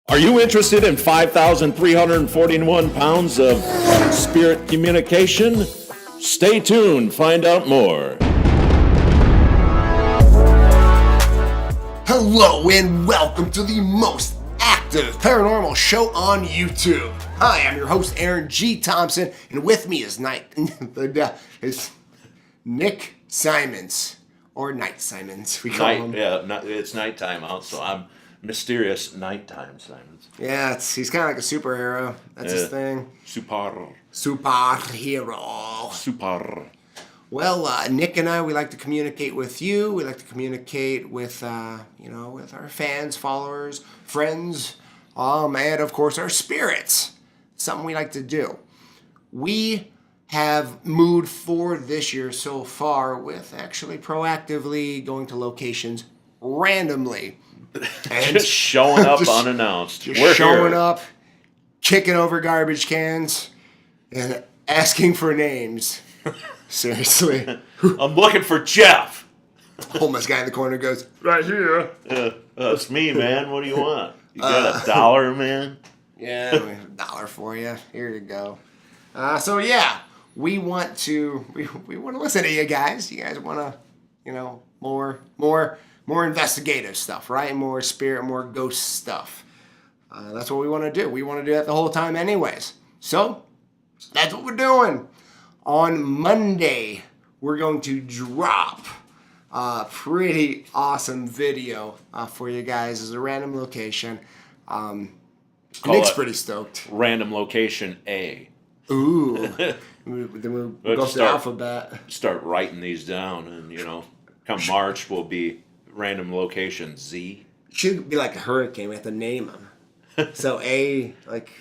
Are you interested in 5,341 pounds of spirit communication? Stay tuned, find out more. Hello and welcome to the most active paranormal show on YouTube. Hi, I'm your host Aaron G. Thompson, and with me is Nick Simons, or Night Simons, we call him. Yeah, it's nighttime out, so I'm mysterious nighttime Simons. Yeah, he's kind of like a superhero. That's his thing. Superhero. Well, Nick and I, we like to communicate with you. We like to communicate with, with our fans, followers, friends, and of course our spirits. Something we like to do. We have moved forward this year so far with actually proactively going to locations randomly. And just showing up unannounced. We're showing up, kicking over garbage cans, and asking for names. Seriously. I'm looking for Jeff. Homeless guy in the corner goes, right here. That's me, man. What do you want? You got $1, man? Yeah, $1 for you. Here you go. We want to listen to you guys. You guys want to, more investigative stuff, right? More spirit, more ghost stuff. That's what we want to do. We want to do that the whole time anyways. So, that's what we're doing. On Monday, we're going to drop a pretty awesome video for you guys as a random location. Nick's pretty stoked. Random location A. Ooh. Then we'll go to the alphabet. Start writing these down, and, come March, we'll be random location Z. Should be like a hurricane. We have to name them. So A, like...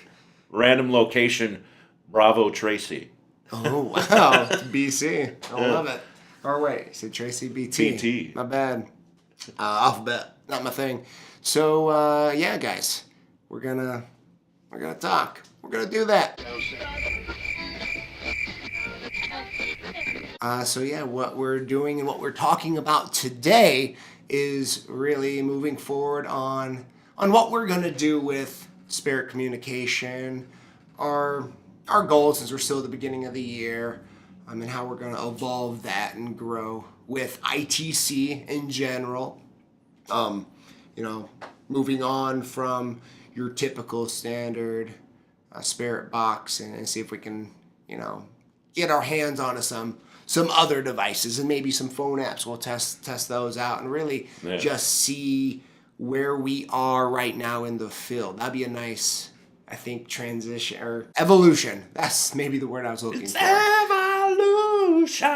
Random location Bravo Tracy. Oh, wow. It's BC. I love it. Or wait, is it Tracy? BT. BT. My bad. Alphabet. Not my thing. So, guys. We're gonna talk. We're gonna do that. What we're doing and what we're talking about today is really moving forward on what we're gonna do with spirit communication, our goals since we're still at the beginning of the year, and how we're gonna evolve that and grow with ITC in general. Moving on from your typical standard spirit box and see if we can, get our hands onto some other devices and maybe some phone apps. We'll test those out and really just see where we are right now in the field. That'd be a nice, I think, transition or evolution. That's maybe the word I was looking for. Evolution.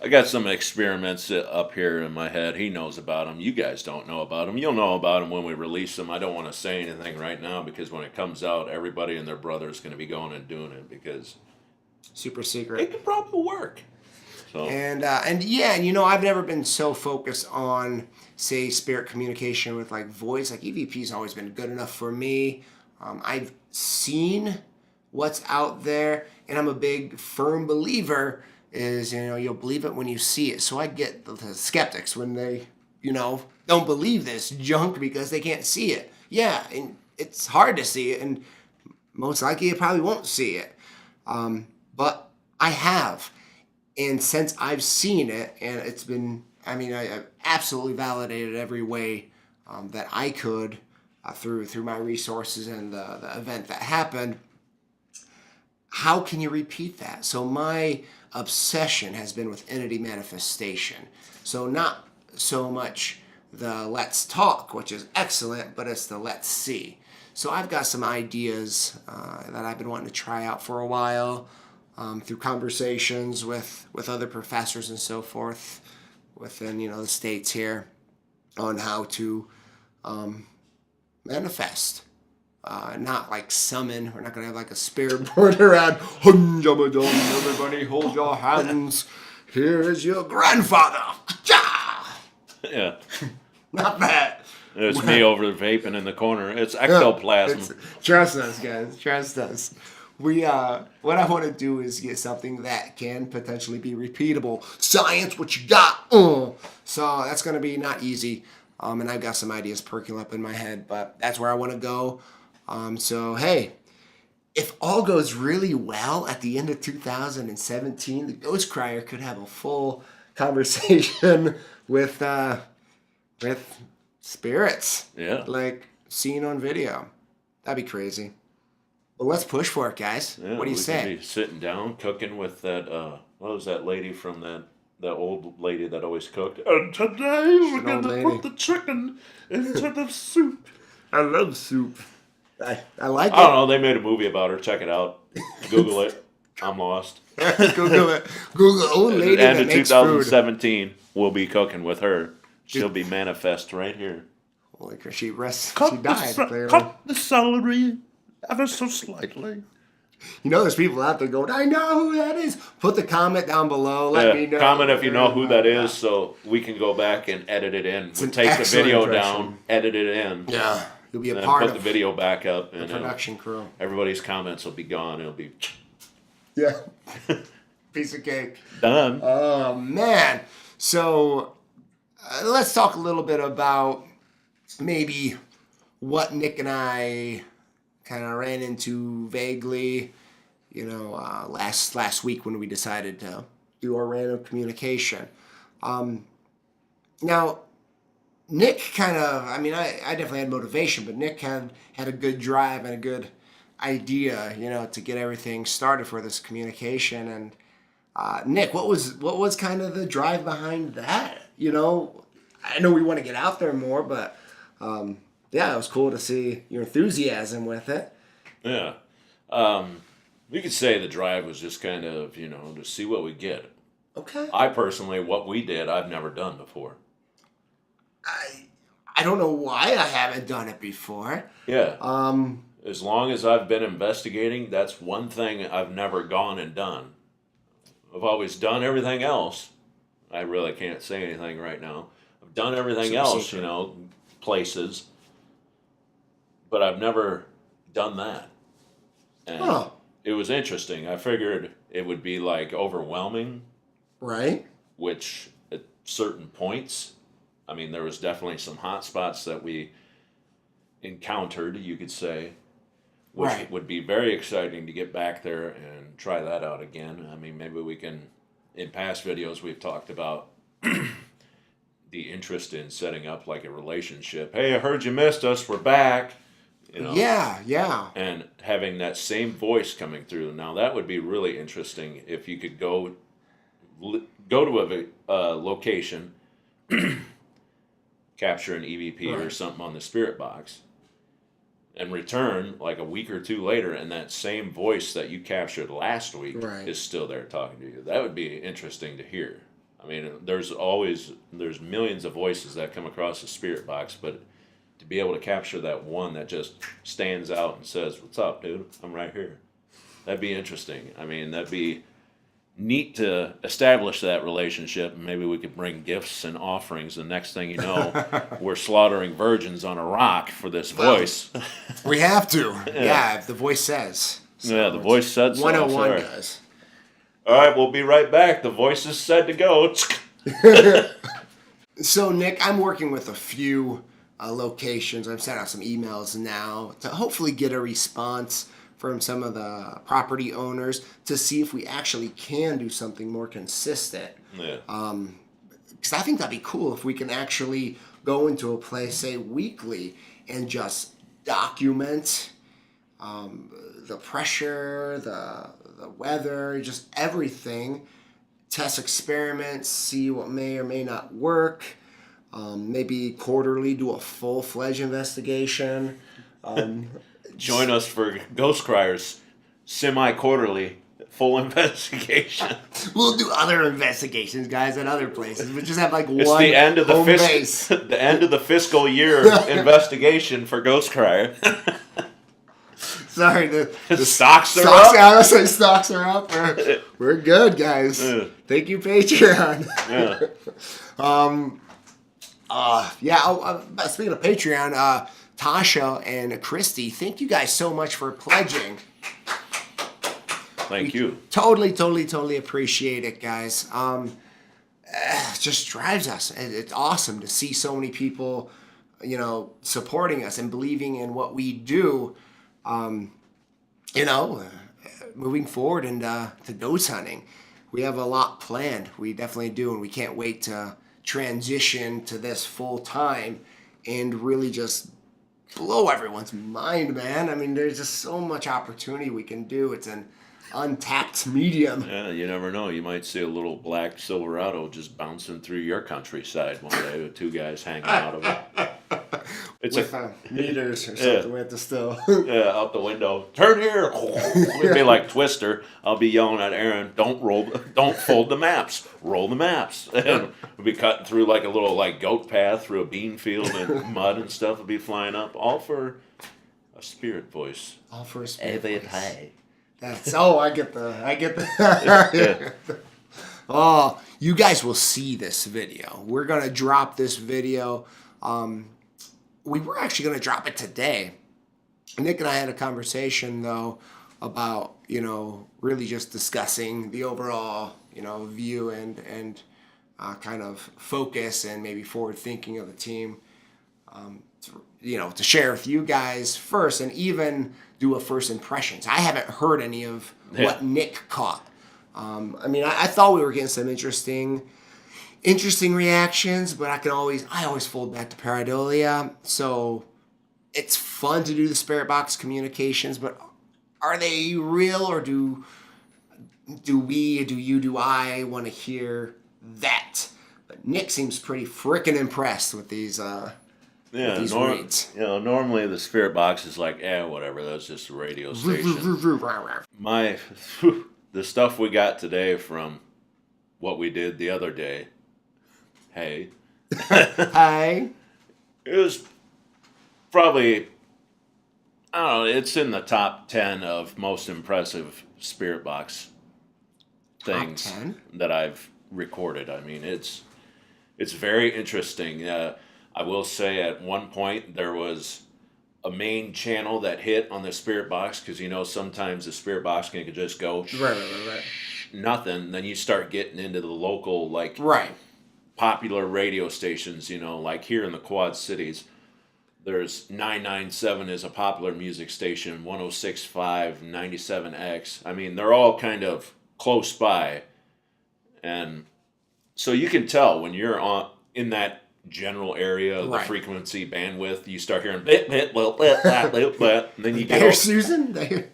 I got some experiments up here in my head. He knows about them. You guys don't know about them. You'll know about them when we release them. I don't want to say anything right now because when it comes out, everybody and their brother is going to be going and doing it because super secret. It could probably work. So. I've never been so focused on, say, spirit communication with like voice. Like EVP's always been good enough for me. I've seen what's out there, and I'm a big firm believer is, you'll believe it when you see it. So I get the skeptics when they, don't believe this junk because they can't see it. Yeah, and it's hard to see it, and most likely you probably won't see it. But I have. And since I've seen it, and it's been, I absolutely validated every way that I could through my resources and the event that happened. How can you repeat that? So my obsession has been with entity manifestation. So not so much the let's talk, which is excellent, but it's the let's see. So I've got some ideas that I've been wanting to try out for a while through conversations with other professors and so forth within, the states here on how to manifest. Not like summon. We're not going to have like a spirit board around. Everybody hold your hands. Here is your grandfather. Yeah. Not that. It's me over vaping in the corner. It's ectoplasm. Trust us, guys. Trust us. What I want to do is get something that can potentially be repeatable. Science, what you got? So that's going to be not easy. And I've got some ideas perking up in my head, but that's where I want to go. So, hey, if all goes really well at the end of 2017, the Ghost Crier could have a full conversation with spirits. Yeah. Like seen on video. That'd be crazy. Well, let's push for it, guys. Yeah, What do you we say? Could be sitting down, cooking with that, what was that lady from that old lady that always cooked? And today we're An going old to lady. put the chicken into the soup. I love soup. I like it. I don't know. They made a movie about her. Check it out. Google it. I'm lost. Google it. Google old lady End that of makes food. 2017, we'll be cooking with her. She'll be manifest right here. Holy crap, she rests. Cut She died. Clearly. cut the celery ever so slightly. You know, there's people out there going, "I know who that is." Put the comment down below. Let me know. Comment if you know who that is, so we can go back and edit it in. We'll an take the excellent video impression. down, edit it in. Yeah, you'll be a And part put of the video back up, the and production crew. everybody's comments will be gone. It'll be Yeah, piece of cake. done. Oh man! So let's talk a little bit about maybe what Nick and I kind of ran into vaguely, last week when we decided to do our random communication. Now, Nick kind of, I definitely had motivation, but Nick had a good drive and a good idea, to get everything started for this communication. And Nick, what was kind of the drive behind that? I know we want to get out there more, but yeah, it was cool to see your enthusiasm with it. Yeah. We could say the drive was just kind of, to see what we get. Okay. I personally, what we did, I've never done before. I don't know why I haven't done it before. Yeah. As long as I've been investigating, that's one thing I've never gone and done. I've always done everything else. I really can't say anything right now. I've done everything Super else, secret. Places. But I've never done that. And it was interesting. I figured it would be like overwhelming. Right. Which at certain points, there was definitely some hot spots that we encountered, you could say, which Right. would be very exciting to get back there and try that out again. Maybe we can, in past videos, we've talked about the interest in setting up like a relationship. Hey, I heard you missed us. We're back. Yeah. And having that same voice coming through. Now, that would be really interesting if you could go to a location, capture an EVP or something on the spirit box, and return like a week or two later, and that same voice that you captured last week is still there talking to you. That would be interesting to hear. There's millions of voices that come across the spirit box, but to be able to capture that one that just stands out and says, "What's up, dude? I'm right here." That'd be interesting. That'd be neat to establish that relationship. Maybe we could bring gifts and offerings. The next thing you know, we're slaughtering virgins on a rock for this voice. We have to. Yeah, if the voice says. So yeah, the voice said so. 101 Sorry. does. All right, we'll be right back. The voice is said to go. So, Nick, I'm working with a few locations. I'm sending out some emails now to hopefully get a response from some of the property owners to see if we actually can do something more consistent. Yeah. Because I think that'd be cool if we can actually go into a place, say, weekly, and just document the pressure, the weather, just everything. Test experiments, see what may or may not work. Maybe quarterly do a full-fledged investigation. Join us for Ghost Crier's semi-quarterly full investigation. We'll do other investigations, guys, at other places. We'll just have like It's one the end of the home base. the end of the fiscal year investigation for Ghost Crier. Sorry, the Stocks are stocks. up. I was say stocks are up. We're good, guys. Thank you, Patreon. Yeah. Speaking of Patreon, Tasha and Christy, thank you guys so much for pledging. Thank you. Totally appreciate it, guys. just drives us. It's awesome to see so many people, supporting us and believing in what we do. Moving forward and to ghost hunting, we have a lot planned. We definitely do, and we can't wait to transition to this full time and really just blow everyone's mind, man. I mean, there's just so much opportunity we can do. It's an untapped medium. Yeah, you never know. You might see a little black Silverado just bouncing through your countryside one day with two guys hanging out of it. It's with meters or something. We have to still. Yeah, out the window. Turn here. We'd be like Twister. I'll be yelling at Aaron, don't fold the maps. Roll the maps. And we'd be cutting through like a little goat path through a bean field and mud and stuff would be flying up. All for a spirit voice. All for a spirit voice. High. I get the. Oh, you guys will see this video. We're gonna drop this video. We were actually gonna drop it today. Nick and I had a conversation though about really just discussing the overall view and kind of focus and maybe forward thinking of the team. To share with you guys first and even do a first impressions. I haven't heard any of what Nick caught. I thought we were getting some interesting reactions, but I always fold back to pareidolia. So it's fun to do the spirit box communications, but are they real, or do I want to hear that? But Nick seems pretty freaking impressed with these reads. Normally the spirit box is like, whatever, that's just a radio station. The stuff we got today from what we did the other day, hey. Hi. It was probably, I don't know, it's in the top 10 of most impressive spirit box things that I've recorded. I mean, it's very interesting. I will say at one point there was a main channel that hit on the spirit box because sometimes the spirit box can just go right. Nothing. Then you start getting into the local popular radio stations. Like here in the Quad Cities, there's 997 is a popular music station. 106.5, 97X. I mean, they're all kind of close by, and so you can tell when you're in that general area of the frequency bandwidth, you start hearing bit, bit, blah, blah, blah, blah, blah, and then you get Susan. Then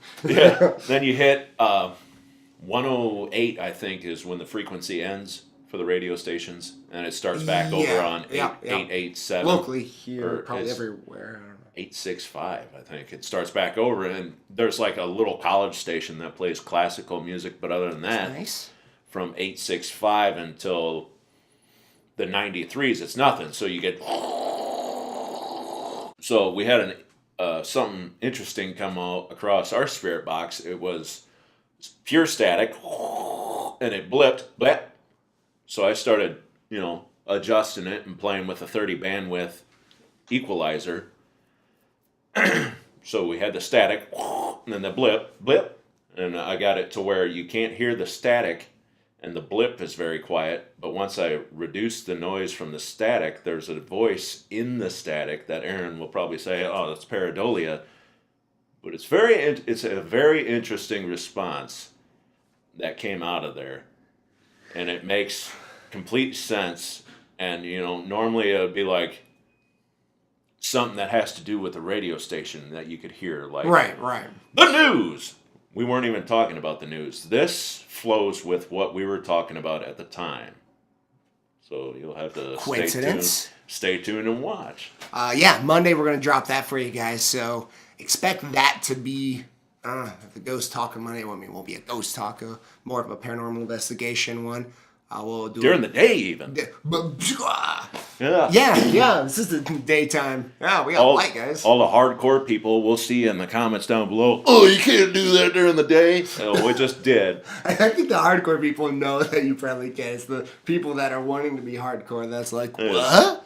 you hit 108, I think, is when the frequency ends for the radio stations, and it starts back over on 887. Locally here, probably everywhere. I don't know. 865, I think. It starts back over, and there's like a little college station that plays classical music, but other than that, nice. From 865 until the 93s, it's nothing. So you get. So we had something interesting come out across our spirit box. It was pure static, and it blipped, blip. So I started, adjusting it and playing with a 30 bandwidth equalizer. So we had the static, and then the blip, and I got it to where you can't hear the static. And the blip is very quiet, but once I reduce the noise from the static, there's a voice in the static that Aaron will probably say, "Oh, that's pareidolia." But it's a very interesting response that came out of there, and it makes complete sense. And normally it would be like something that has to do with the radio station that you could hear, like the news. We weren't even talking about the news. This flows with what we were talking about at the time. So you'll have to stay tuned and watch. Monday we're going to drop that for you guys. So expect that to be the Ghost Talk of Monday. Well, it won't be a Ghost Talk, more of a paranormal investigation one. We'll do during the day even. Yeah. This is the daytime. Yeah, we got light, guys. All the hardcore people, we'll see in the comments down below. Oh, you can't do that during the day. So we just did. I think the hardcore people know that you probably can. It's the people that are wanting to be hardcore that's like, what?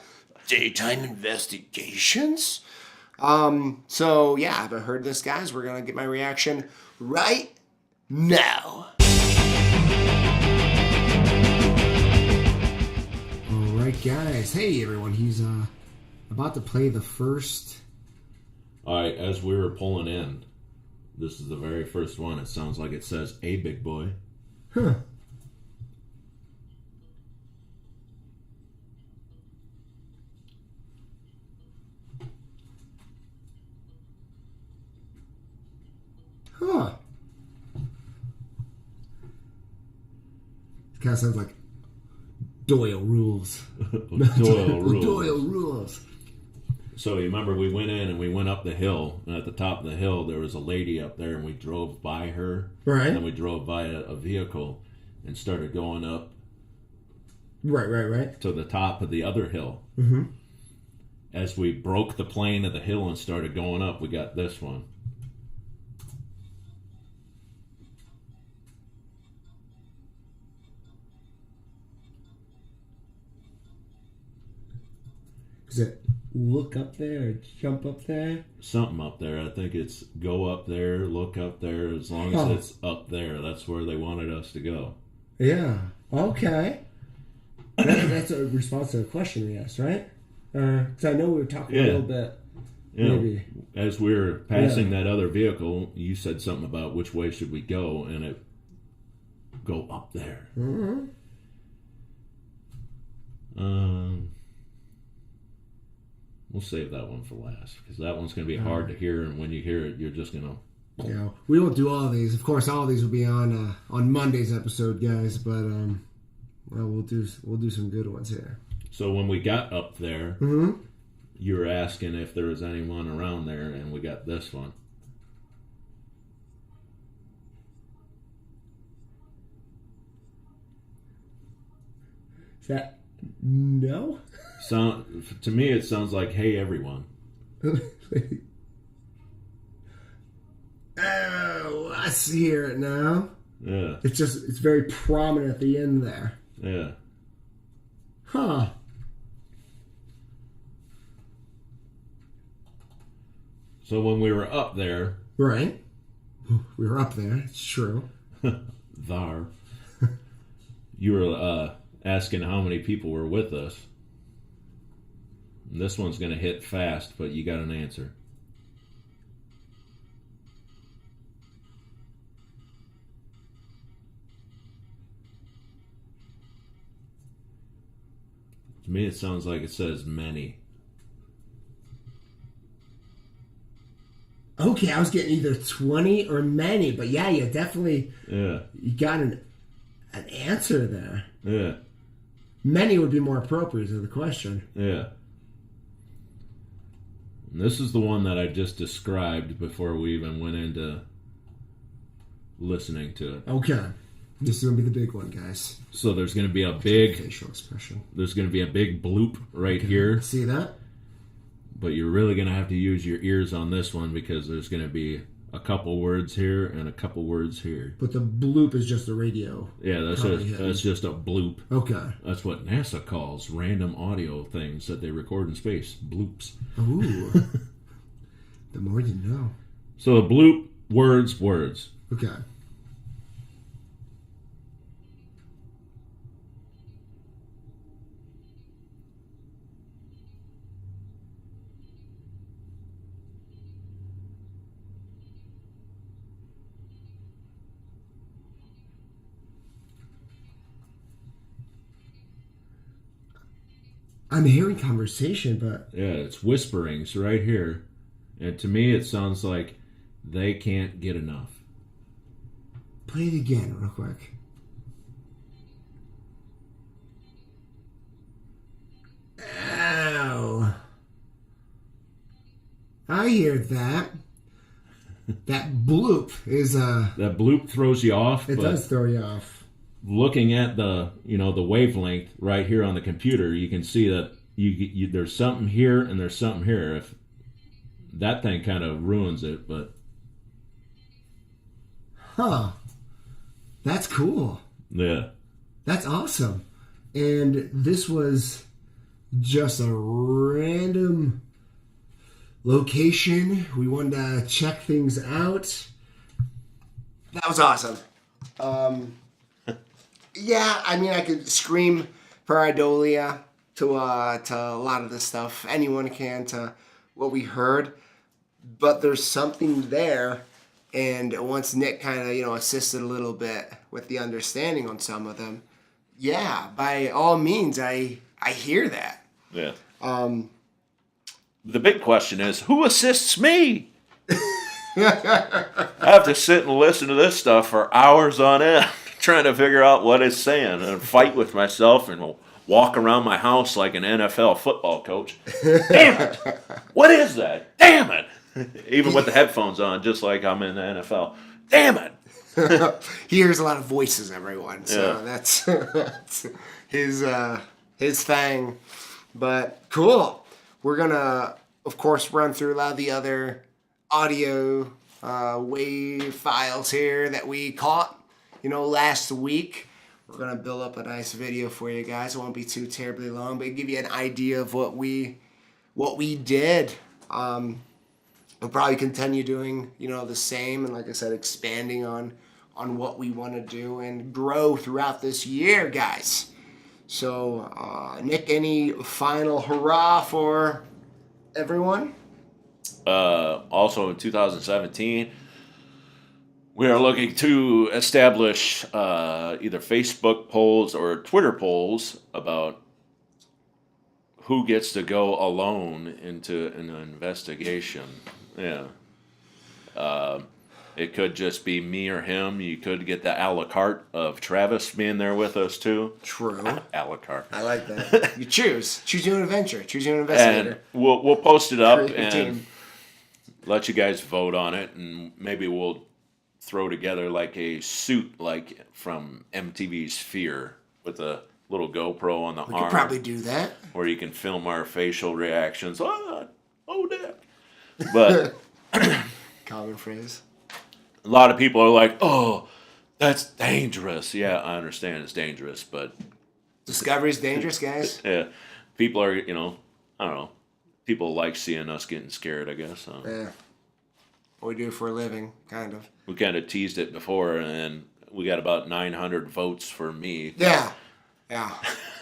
Daytime investigations? So yeah, I haven't heard this, guys. We're gonna get my reaction right now. right, guys. Hey, everyone. He's about to play the first. All right, as we were pulling in, this is the very first one. It sounds like it says, "A big boy." Huh. Huh. It kind of sounds like Doyle rules. Doyle rules. Doyle rules. So you remember we went in and we went up the hill, and at the top of the hill there was a lady up there, and we drove by her. Right. And then we drove by a vehicle and started going up. Right. To the top of the other hill. Mm-hmm. As we broke the plane of the hill and started going up, we got this one. Is it look up there or jump up there? Something up there. I think it's go up there, look up there. As long as it's up there, that's where they wanted us to go. Yeah. Okay. That's a response to a question we asked, right? Because I know we were talking a little bit. Maybe. As we were passing that other vehicle, you said something about which way should we go, and it go up there. Mm-hmm. We'll save that one for last, because that one's going to be hard to hear, and when you hear it, you're just going to... Yeah, we won't do all of these. Of course, all of these will be on Monday's episode, guys. But well, we'll do some good ones here. So when we got up there, you were asking if there was anyone around there, and we got this one. Is that no? To me, it sounds like "Hey, everyone." Oh, I hear it now. Yeah. It's very prominent at the end there. Yeah. Huh. So when we were up there... Right. We were up there. It's true. Thar. You were asking how many people were with us. And this one's going to hit fast, but you got an answer. To me, it sounds like it says many. Okay, I was getting either 20 or many, but yeah, you definitely you got an answer there. Yeah. Many would be more appropriate to the question. Yeah. And this is the one that I just described before we even went into listening to it. Okay. This is going to be the big one, guys. So there's going to be a big... facial expression. There's going to be a big bloop right here. See that? But you're really going to have to use your ears on this one, because there's going to be a couple words here and a couple words here. But the bloop is just the radio. Yeah, that's just a bloop. Okay. That's what NASA calls random audio things that they record in space. Bloops. Ooh. The more you know. So a bloop, words. Okay. I'm hearing conversation, but... Yeah, it's whisperings right here. And to me, it sounds like they can't get enough. Play it again real quick. Ow. I hear that. That bloop is... That bloop throws you off. It does throw you off. Looking at the wavelength right here on the computer, you can see that you there's something here and there's something here. If that thing kind of ruins it, but that's cool. Yeah, that's awesome. And this was just a random location. We wanted to check things out. That was awesome. Yeah, I mean, I could scream for Idolia. to a lot of this stuff. Anyone can to what we heard, but there's something there. And once Nick kind of assisted a little bit with the understanding on some of them, yeah, by all means, I hear that. Yeah. The big question is, who assists me? I have to sit and listen to this stuff for hours on end, trying to figure out what it's saying, and fight with myself, and walk around my house like an NFL football coach. Damn it! What is that? Damn it! Even with the headphones on, just like I'm in the NFL. Damn it! He hears a lot of voices, everyone. So Yeah. that's his thing. But cool. We're gonna, of course, run through a lot of the other audio wave files here that we caught, last week. We're gonna build up a nice video for you guys. It won't be too terribly long, but give you an idea of what we did. We'll probably continue doing, the same, and like I said, expanding on what we want to do and grow throughout this year, guys. So, Nick, any final hurrah for everyone? Also in 2017, we are looking to establish either Facebook polls or Twitter polls about who gets to go alone into an investigation. Yeah. It could just be me or him. You could get the a la carte of Travis being there with us too. True. A la carte. I like that. You choose your own adventure. Choose your own investigator. And we'll post it up Create your and team. let you guys vote on it, and maybe we'll throw together like a suit like from MTV's Fear with a little GoPro on the We arm. could probably do that. Where you can film our facial reactions. Oh, that. But Common phrase. a lot of people are like, oh, that's dangerous. Yeah, I understand it's dangerous, but Discovery's dangerous, guys. yeah, people are, I don't know. People like seeing us getting scared, I guess. Yeah. What we do for a living, kind of. We kind of teased it before, and we got about 900 votes for me. Yeah. Yeah.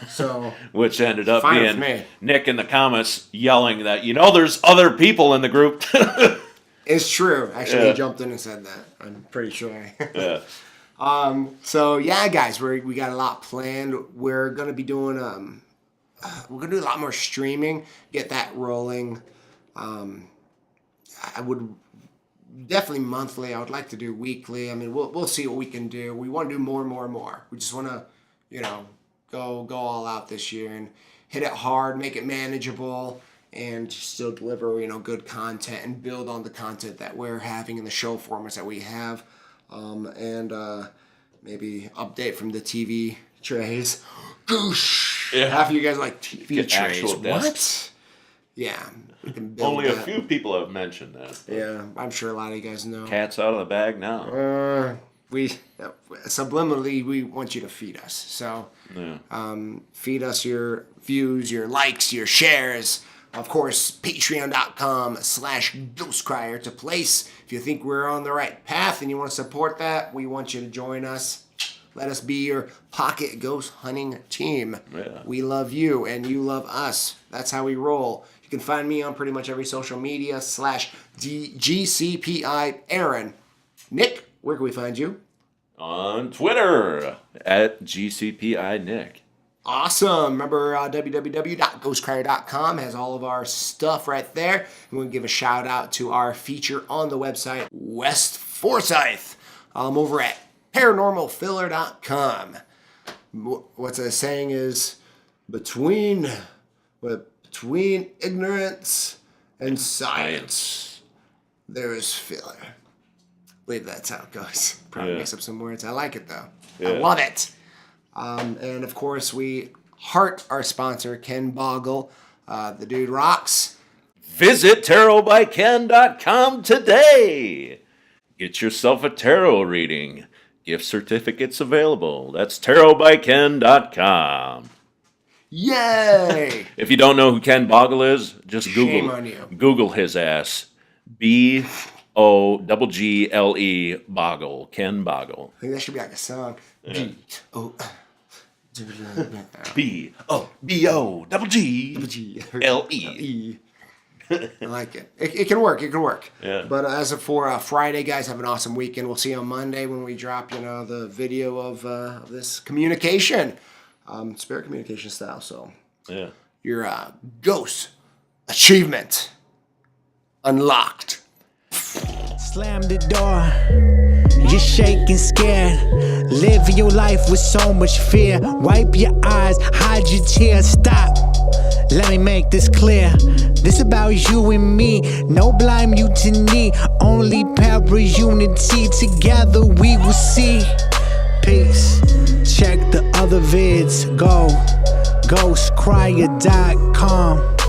So. Which ended up Fine with being me. Nick in the comments yelling that, there's other people in the group. It's true. Actually, Yeah. he jumped in and said that. I'm pretty sure. Yeah. So yeah, guys, we got a lot planned. We're gonna be doing we're gonna do a lot more streaming. Get that rolling. I would definitely monthly. I would like to do weekly. I mean, we'll see what we can do. We want to do more and more and more. We just want to, go all out this year and hit it hard, make it manageable, and still deliver, good content and build on the content that we're having in the show formats that we have. And maybe update from the TV trays. Goosh! Yeah. Half of you guys are like TV Get trays. actual What? desks. Yeah. We can build Only a that. few people have mentioned that. Yeah, I'm sure a lot of you guys know. Cat's out of the bag now. We subliminally we want you to feed us. So Yeah. feed us your views, your likes, your shares. Of course, patreon.com/Ghost Crier to place. If you think we're on the right path and you want to support that, we want you to join us. Let us be your pocket ghost hunting team. Yeah. We love you and you love us. That's how we roll. You can find me on pretty much every social media /GCPI Aaron. Nick, where can we find you? On Twitter at GCPINick. Awesome. Remember, www.ghostcrier.com has all of our stuff right there. And we'll give a shout out to our feature on the website, West Forsyth, over at paranormalfiller.com. What's a saying is, between ignorance and science, there is filler. I believe that's how it goes. Probably mix up some words. I like it, though. I Yeah. love it. And of course, we heart our sponsor, Ken Boggle. The dude rocks. Visit tarotbyken.com today. Get yourself a tarot reading. Gift certificates available. That's tarotbyken.com. Yay! If you don't know who Ken Boggle is, just Shame on you. Google his ass. BOGGLE Boggle. Ken Boggle. I think that should be like a song. G-O. BOBOGLE. I like it. It can work. It can work. Yeah. But as of for Friday, guys, have an awesome weekend. We'll see you on Monday when we drop, the video of this communication, spirit communication style. So Yeah. your ghost achievement unlocked. Slam the door. You're shaking, scared. Live your life with so much fear. Wipe your eyes, hide your tears. Stop. Let me make this clear. This about you and me. No blind mutiny. Only para-unity. Together we will see. Peace. Check the other vids. Go. GhostCrier.com.